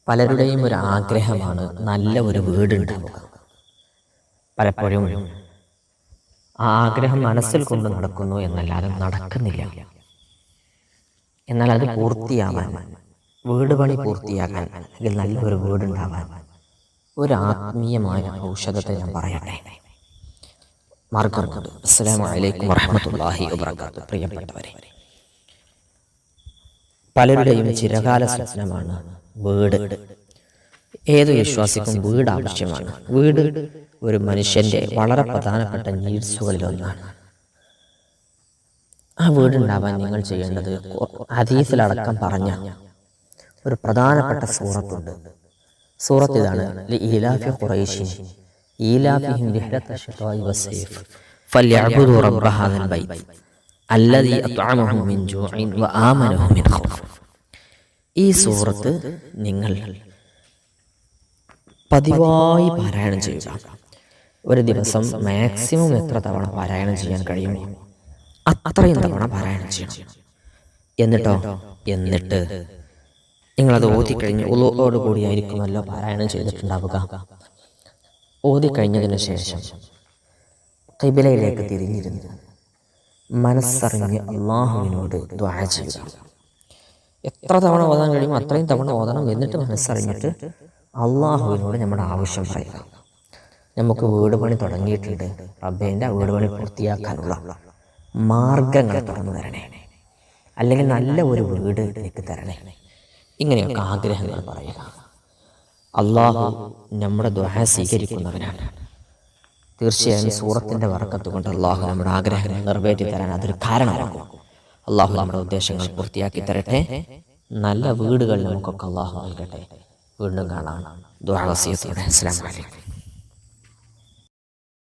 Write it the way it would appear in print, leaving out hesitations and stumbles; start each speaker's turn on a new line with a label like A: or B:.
A: പലരുടെയും ഒരു ആഗ്രഹമാണ് നല്ല ഒരു വീടുണ്ടാവുക. പലപ്പോഴും ആ ആഗ്രഹം മനസ്സിൽ കൊണ്ട് നടക്കുന്നു എന്നല്ലാതെ നടക്കുന്നില്ല. എന്നാൽ അത് പൂർത്തിയാവാൻ, വീട് പണി പൂർത്തിയാക്കാൻ, അല്ലെങ്കിൽ നല്ലൊരു വീടുണ്ടാവാൻ ഒരു ആത്മീയമായ ഔഷധത്തെ ഞാൻ പറയട്ടെ. മാർഗമുണ്ട്. അസ്സലാമു അലൈക്കും വറഹ്മത്തുള്ളാഹി വബറകാതുഹു. പ്രിയപ്പെട്ടവരെ, പലരുടെയും ചിരകാല സ്വപ്നമാണ് വീട്. ഏത് വിശ്വാസിക്കും വീട് ആവശ്യമാണ്. വീട് ഒരു മനുഷ്യന്റെ വളരെ പ്രധാനപ്പെട്ട നീഡ്സുകളിലൊന്നാണ്. ആ വീടുണ്ടാവാൻ നിങ്ങൾ ചെയ്യേണ്ടത് ഹദീസിലടക്കം പറഞ്ഞ ഒരു പ്രധാനപ്പെട്ട സൂറത്തുണ്ട്. സൂറത്ത് ഇതാണ്: ലഇലാഫി ഖുറൈശിൻ ഈലാഫിഹിം റിഹ്ലത ശിതാഇ വസ്സൈഫ് ഫല്യഅബ്ദു റബ്ബ ഹാദൽ ബൈത്ത് അല്ലദീ അത്അമഹും മിൻ ജൂഇൻ വആമനഹും മിൻ ഖൗഫ്. ഈ സൂറത്ത് നിങ്ങൾ പതിവായി പാരായണം ചെയ്യുക. ഒരു ദിവസം മാക്സിമം എത്ര തവണ പാരായണം ചെയ്യാൻ കഴിയുമോ അത്രയും തവണ പാരായണം ചെയ്യണം. എന്നിട്ട് നിങ്ങളത് ഓതിക്കഴിഞ്ഞ് ഉളൂഓട് കൂടിയായിരിക്കുമല്ലോ പാരായണം ചെയ്തിട്ടുണ്ടാവുക. ഓതിക്കഴിഞ്ഞതിന് ശേഷം ഖിബലയിലേക്ക് തിരിഞ്ഞിരുന്ന് മനസ്സറിഞ്ഞ് അള്ളാഹുവിനോട് ദുആ ചെയ്യുക. എത്ര തവണ ഓതാൻ കഴിയുമോ അത്രയും തവണ ഓതണം. എന്നിട്ട് മനസ്സറിഞ്ഞിട്ട് അള്ളാഹുവിനോട് നമ്മുടെ ആവശ്യം പറയുക. നമുക്ക് വീട് പണി തുടങ്ങിയിട്ടുണ്ട്, റബ്ബേ എൻ്റെ വീട് പണി പൂർത്തിയാക്കാനുള്ള മാർഗങ്ങൾ തുറന്നു തരണേ, അല്ലെങ്കിൽ നല്ല ഒരു വീട് എനിക്ക് തരണേ. ഇങ്ങനെയൊക്കെ ആഗ്രഹങ്ങൾ പറയുക. അള്ളാഹു നമ്മുടെ ദുആ സ്വീകരിക്കുന്നവനാണ്. തീർച്ചയായും സൂറത്തിൻ്റെ ബർക്കത്ത് കൊണ്ട് അള്ളാഹു നമ്മുടെ ആഗ്രഹങ്ങൾ നിറവേറ്റി തരാൻ അതൊരു കാരണമാകും. അള്ളാഹു നമ്മുടെ ഉദ്ദേശങ്ങൾ പൂർത്തിയാക്കി തരട്ടെ. നല്ല വീടുകൾ നമുക്കൊക്കെ അള്ളാഹു നൽകട്ടെ. വീണ്ടും കാണാം. ദുആ വസിയത്തോടെ. അസ്സലാമു അലൈക്കും.